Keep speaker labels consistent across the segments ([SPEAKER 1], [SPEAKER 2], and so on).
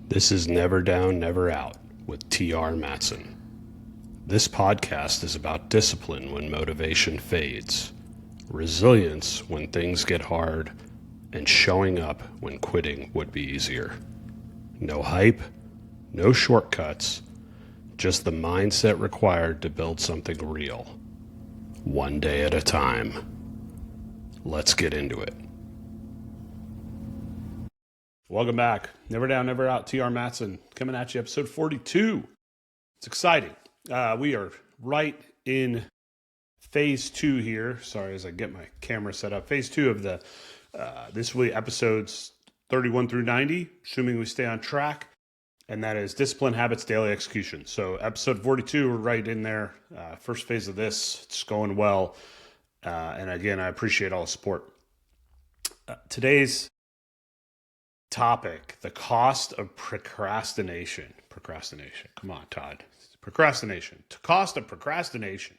[SPEAKER 1] This is Never Down, Never Out with T.R. Matson. This podcast is about discipline when motivation fades, resilience when things get hard, and showing up when quitting would be easier. No hype, no shortcuts, just the mindset required to build something real. One day at a time. Let's get into it. Welcome back. Never Down, Never Out. T.R. Matson coming at you, episode 42. It's exciting. We are right in phase 2 here. Sorry, as I get my camera set up. Phase 2 of the this week episodes 31 through 90, assuming we stay on track. And that is Discipline, Habits, Daily Execution. So episode 42, we're right in there. First phase of this. It's going well. And again, I appreciate all the support. Today's topic, the cost of procrastination. Procrastination. Come on, Todd. Procrastination. The cost of procrastination.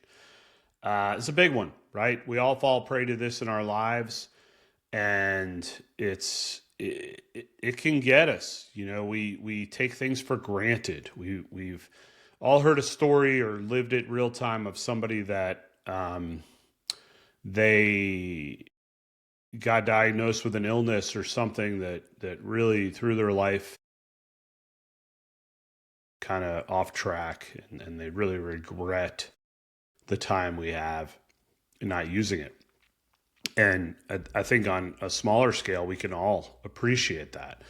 [SPEAKER 1] It's a big one, right? We all fall prey to this in our lives, and it can get us. You know, we take things for granted. We've all heard a story or lived it real time of somebody that they got diagnosed with an illness or something that really threw their life kind of off track, and they really regret the time we have not using it. And I think on a smaller scale, we can all appreciate that.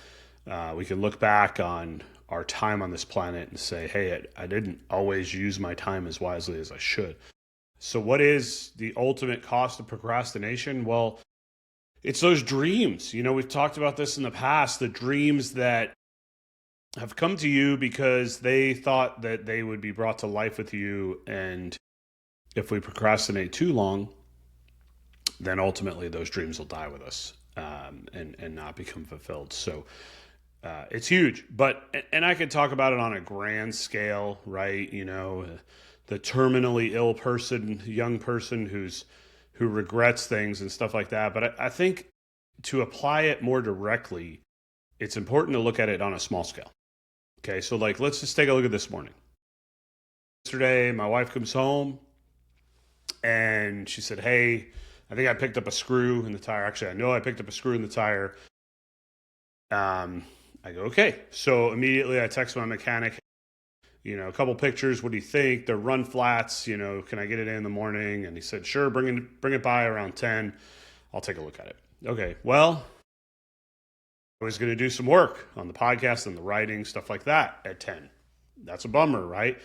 [SPEAKER 1] We can look back on our time on this planet and say, hey, I didn't always use my time as wisely as I should. So what is the ultimate cost of procrastination? Well, it's those dreams. You know, we've talked about this in the past, the dreams that have come to you because they thought that they would be brought to life with you. And if we procrastinate too long, then ultimately those dreams will die with us and not become fulfilled. So it's huge. And I could talk about it on a grand scale, right? You know, the terminally ill person, young person who regrets things and stuff like that. But I think to apply it more directly, it's important to look at it on a small scale. Okay, so let's just take a look at this morning. Yesterday, my wife comes home and she said, hey, I think I picked up a screw in the tire. Actually, I know I picked up a screw in the tire. I go, okay. So immediately I text my mechanic, you know, a couple pictures. What do you think? They're run flats. You know, can I get it in the morning? And he said, sure, bring it by around 10. I'll take a look at it. Okay, well, I was going to do some work on the podcast and the writing, stuff like that at 10. That's a bummer, right?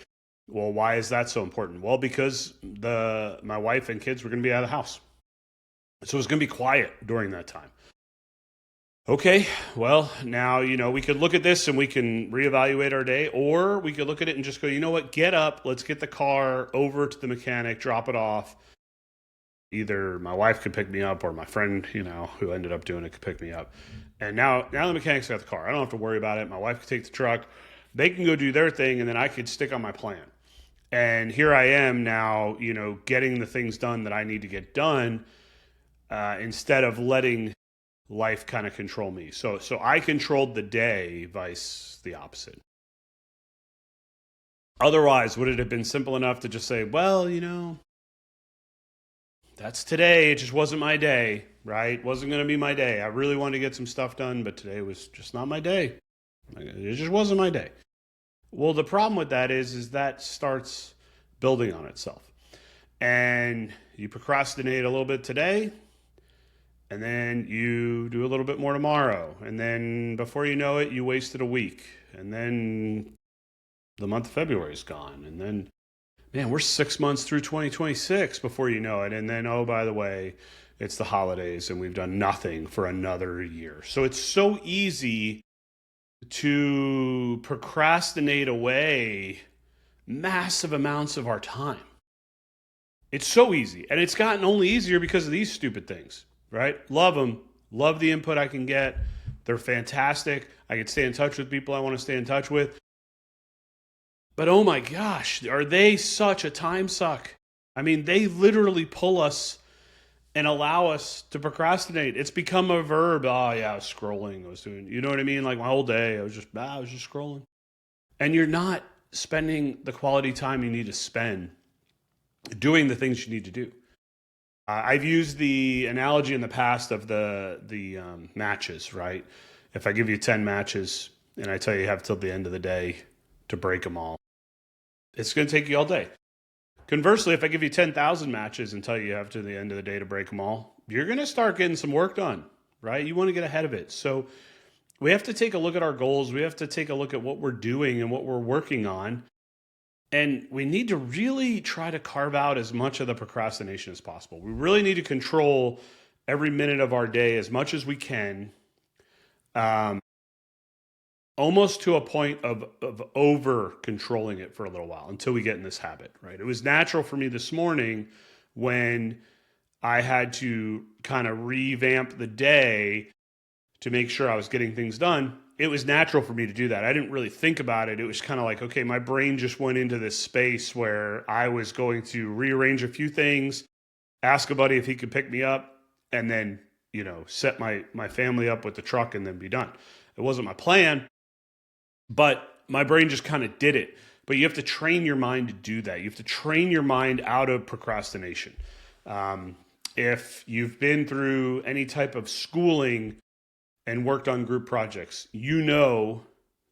[SPEAKER 1] Well, why is that so important? Well, because my wife and kids were going to be out of the house. So it was going to be quiet during that time. Okay, well, now, you know, we could look at this and we can reevaluate our day, or we could look at it and just go, you know what, get up, let's get the car over to the mechanic, drop it off. Either my wife could pick me up or my friend, you know, who ended up doing it could pick me up. And now the mechanic's got the car. I don't have to worry about it. My wife could take the truck. They can go do their thing, and then I could stick on my plan. And here I am now, you know, getting the things done that I need to get done instead of letting life kind of control me. So I controlled the day, vice the opposite. Otherwise, would it have been simple enough to just say, well, you know, that's today. It just wasn't my day, right? Wasn't going to be my day. I really wanted to get some stuff done, but today was just not my day. It just wasn't my day. Well, the problem with that is that starts building on itself. And you procrastinate a little bit today, and then you do a little bit more tomorrow. And then before you know it, you wasted a week. And then the month of February is gone. And then, man, we're 6 months through 2026 before you know it. And then, oh, by the way, it's the holidays and we've done nothing for another year. So it's so easy to procrastinate away massive amounts of our time. It's so easy. And it's gotten only easier because of these stupid things, right? Love them. Love the input I can get. They're fantastic. I can stay in touch with people I want to stay in touch with. But oh my gosh, are they such a time suck? I mean, they literally pull us and allow us to procrastinate. It's become a verb. Oh yeah, I was scrolling. I was doing, you know what I mean? Like my whole day, I was just scrolling. And you're not spending the quality time you need to spend doing the things you need to do. I've used the analogy in the past of the matches, right? If I give you 10 matches and I tell you you have till the end of the day to break them all, it's going to take you all day. Conversely, if I give you 10,000 matches and tell you you have to the end of the day to break them all, you're going to start getting some work done, right? You want to get ahead of it. So we have to take a look at our goals. We have to take a look at what we're doing and what we're working on. And we need to really try to carve out as much of the procrastination as possible. We really need to control every minute of our day as much as we can, um, almost to a point of over controlling it for a little while until we get in this habit, right? It was natural for me this morning when I had to kind of revamp the day to make sure I was getting things done. It was natural for me to do that. I didn't really think about it. It was kind of like, okay, my brain just went into this space where I was going to rearrange a few things, ask a buddy if he could pick me up, and then, set my family up with the truck and then be done. It wasn't my plan, but my brain just kind of did it. But you have to train your mind to do that. You have to train your mind out of procrastination. If you've been through any type of schooling and worked on group projects, you know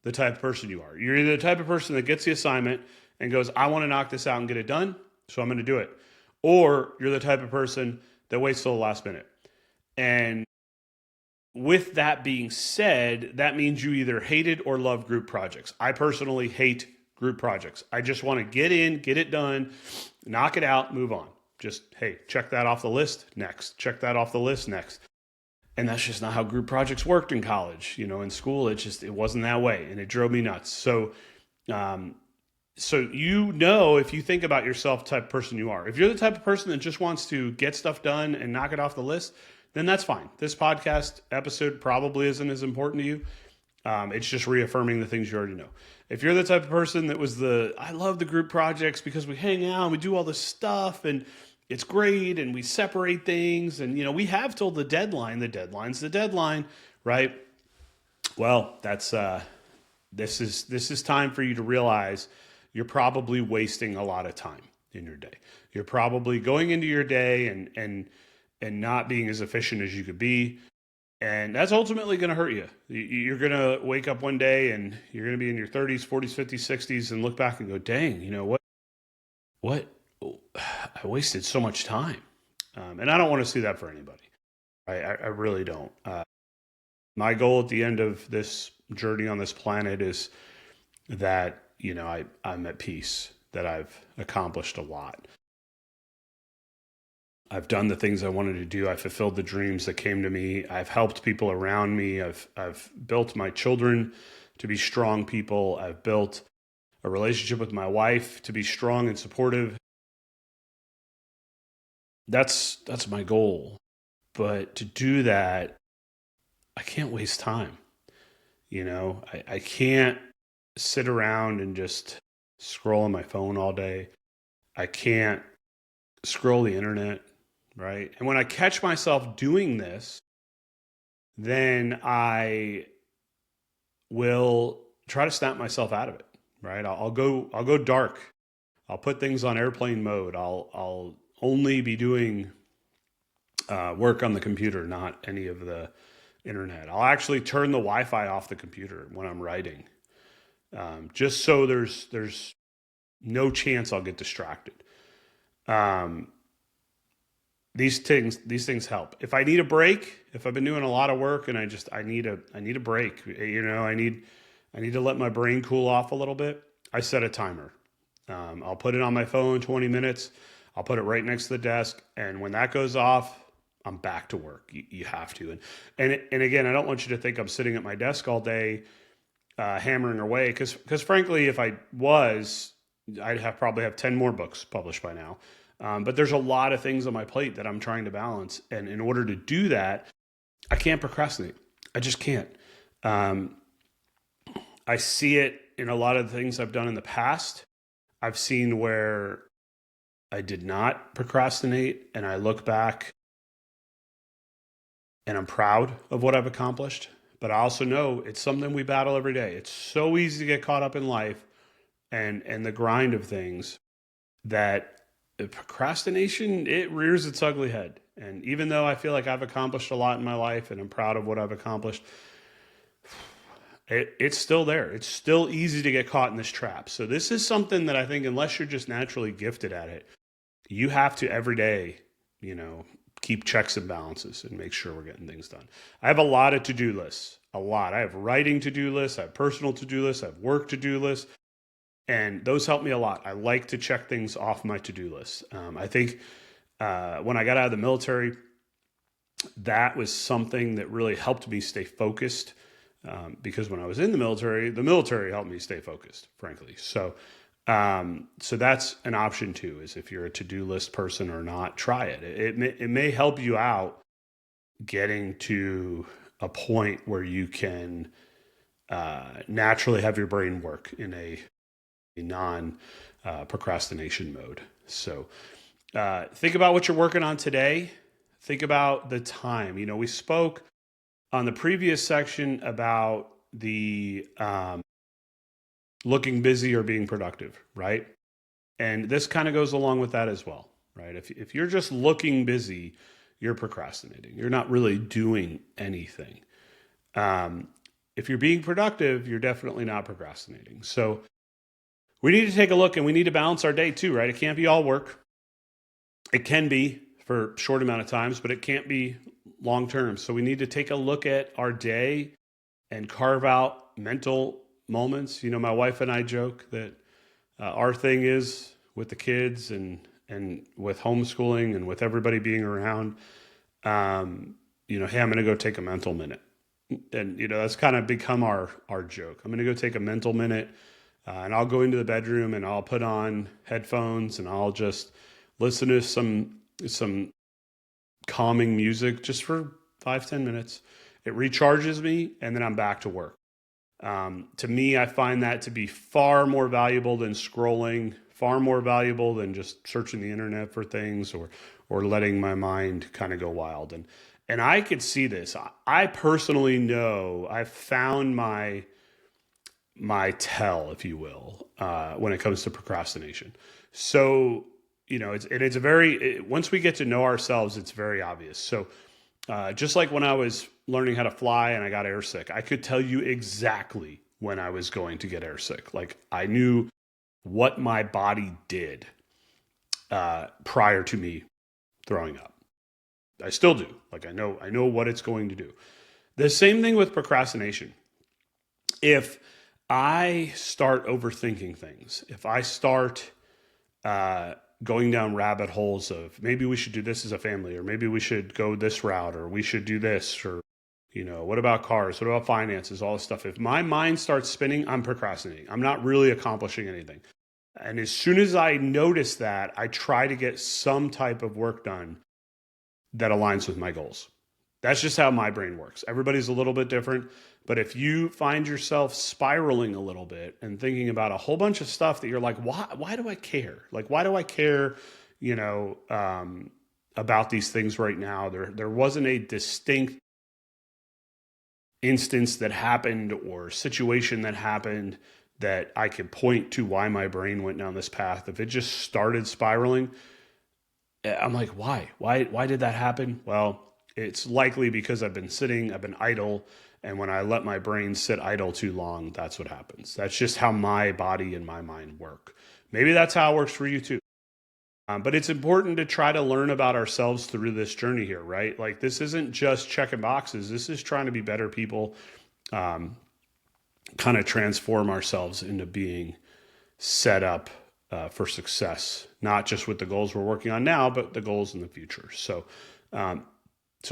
[SPEAKER 1] the type of person you are. You're either the type of person that gets the assignment and goes, I want to knock this out and get it done, so I'm going to do it. Or you're the type of person that waits till the last minute. And with that being said, that means you either hated or love group projects. I personally hate group projects. I just want to get in, get it done, knock it out, move on. Just, hey, check that off the list, next. Check that off the list, next. And that's just not how group projects worked in college. In school, it wasn't that way, and it drove me nuts. So, if you think about yourself, type of person you are. If you're the type of person that just wants to get stuff done and knock it off the list, then that's fine. This podcast episode probably isn't as important to you. It's just reaffirming the things you already know. If you're the type of person that was I love the group projects because we hang out and we do all this stuff and it's great and we separate things and, we have till the deadline. The deadline's the deadline, right? Well, this is time for you to realize you're probably wasting a lot of time in your day. You're probably going into your day and not being as efficient as you could be. And that's ultimately going to hurt you. You're going to wake up one day and you're going to be in your 30s, 40s, 50s, 60s and look back and go, dang, what? I wasted so much time. And I don't want to see that for anybody. I really don't. My goal at the end of this journey on this planet is that, I'm at peace, that I've accomplished a lot. I've done the things I wanted to do. I fulfilled the dreams that came to me. I've helped people around me. I've built my children to be strong people. I've built a relationship with my wife to be strong and supportive. That's my goal. But to do that, I can't waste time. I can't sit around and just scroll on my phone all day. I can't scroll the internet, right? And when I catch myself doing this, then I will try to snap myself out of it, right? I'll go dark. I'll put things on airplane mode. I'll only be doing work on the computer, not any of the internet. I'll actually turn the Wi-Fi off the computer when I'm writing, just so there's no chance I'll get distracted. These things help. If I need a break, if I've been doing a lot of work and I need a break, I need to let my brain cool off a little bit, I set a timer. I'll put it on my phone, 20 minutes. I'll put it right next to the desk. And when that goes off, I'm back to work. You have to. And again, I don't want you to think I'm sitting at my desk all day, hammering away. Because frankly, if I was, probably have 10 more books published by now. But there's a lot of things on my plate that I'm trying to balance. And in order to do that, I can't procrastinate. I just can't. I see it in a lot of the things I've done in the past. I've seen where I did not procrastinate and I look back and I'm proud of what I've accomplished. But I also know it's something we battle every day. It's so easy to get caught up in life and the grind of things that procrastination, it rears its ugly head. And even though I feel like I've accomplished a lot in my life and I'm proud of what I've accomplished, it's still there. It's still easy to get caught in this trap. So this is something that I think, unless you're just naturally gifted at it, you have to every day, you know, keep checks and balances and make sure we're getting things done. I have a lot of to-do lists, a lot. I have writing to-do lists, I have personal to-do lists, I have work to-do lists, and those help me a lot. I like to check things off my to-do list. I think when I got out of the military, that was something that really helped me stay focused, because when I was in the military helped me stay focused, frankly. So that's an option too, is if you're a to-do list person or not, try it. It may help you out getting to a point where you can naturally have your brain work in a non procrastination mode. So think about what you're working on today. Think about the time. You know, we spoke on the previous section about the looking busy or being productive, right? And this kind of goes along with that as well, right? If you're just looking busy, you're procrastinating. You're not really doing anything. If you're being productive, you're definitely not procrastinating. So we need to take a look, and we need to balance our day too, right? It can't be all work. It can be for a short amount of times, but it can't be long term. So we need to take a look at our day and carve out mental moments. You know, my wife and I joke that our thing is, with the kids and with homeschooling and with everybody being around, you know, hey, I'm going to go take a mental minute. And, you know, that's kind of become our joke. I'm going to go take a mental minute, and I'll go into the bedroom and I'll put on headphones and I'll just listen to some calming music just for 5-10 minutes. It recharges me, and then I'm back to work. To me, I find that to be far more valuable than scrolling, far more valuable than just searching the internet for things or letting my mind kind of go wild. And I could see this. I personally know I've found my tell, if you will, when it comes to procrastination. So, you know, once we get to know ourselves, it's very obvious. So, just like when I was learning how to fly and I got airsick, I could tell you exactly when I was going to get airsick. Like, I knew what my body did prior to me throwing up. I still do. Like, I know what it's going to do. The same thing with procrastination. If I start overthinking things, if I start going down rabbit holes of maybe we should do this as a family, or maybe we should go this route, or we should do this, or, you know, what about cars? What about finances? All this stuff. If my mind starts spinning, I'm procrastinating. I'm not really accomplishing anything. And as soon as I notice that, I try to get some type of work done that aligns with my goals. That's just how my brain works. Everybody's a little bit different. But if you find yourself spiraling a little bit and thinking about a whole bunch of stuff that you're like, why do I care? Like, why do I care, you know, about these things right now? There wasn't a distinct instance that happened or situation that happened that I could point to why my brain went down this path. If it just started spiraling, I'm like, why? Why did that happen? Well, it's likely because I've been idle. And when I let my brain sit idle too long, that's what happens. That's just how my body and my mind work. Maybe that's how it works for you too. But it's important to try to learn about ourselves through this journey here, right? Like, this isn't just checking boxes. This is trying to be better people, kind of transform ourselves into being set up for success, not just with the goals we're working on now, but the goals in the future. So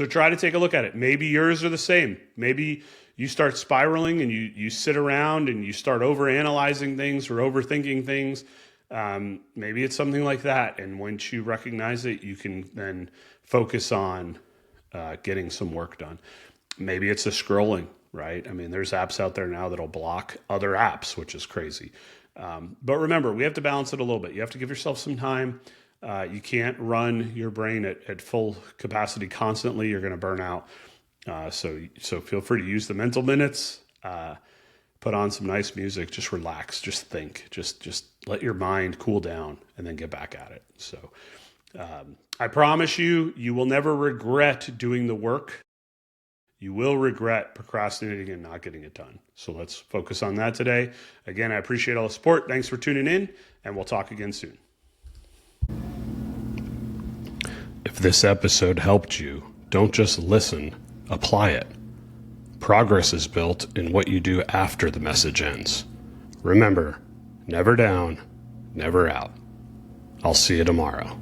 [SPEAKER 1] try to take a look at it. Maybe yours are the same. Maybe you start spiraling and you sit around and you start overanalyzing things or overthinking things. Maybe it's something like that. And once you recognize it, you can then focus on getting some work done. Maybe it's the scrolling, right? I mean, there's apps out there now that'll block other apps, which is crazy. But remember, we have to balance it a little bit. You have to give yourself some time. You can't run your brain at full capacity constantly. You're going to burn out. So feel free to use the mental minutes. Put on some nice music. Just relax. Just think. Just let your mind cool down, and then get back at it. So I promise you, you will never regret doing the work. You will regret procrastinating and not getting it done. So let's focus on that today. Again, I appreciate all the support. Thanks for tuning in, and we'll talk again soon. If this episode helped you, don't just listen, apply it. Progress is built in what you do after the message ends. Remember, never down, never out. I'll see you tomorrow.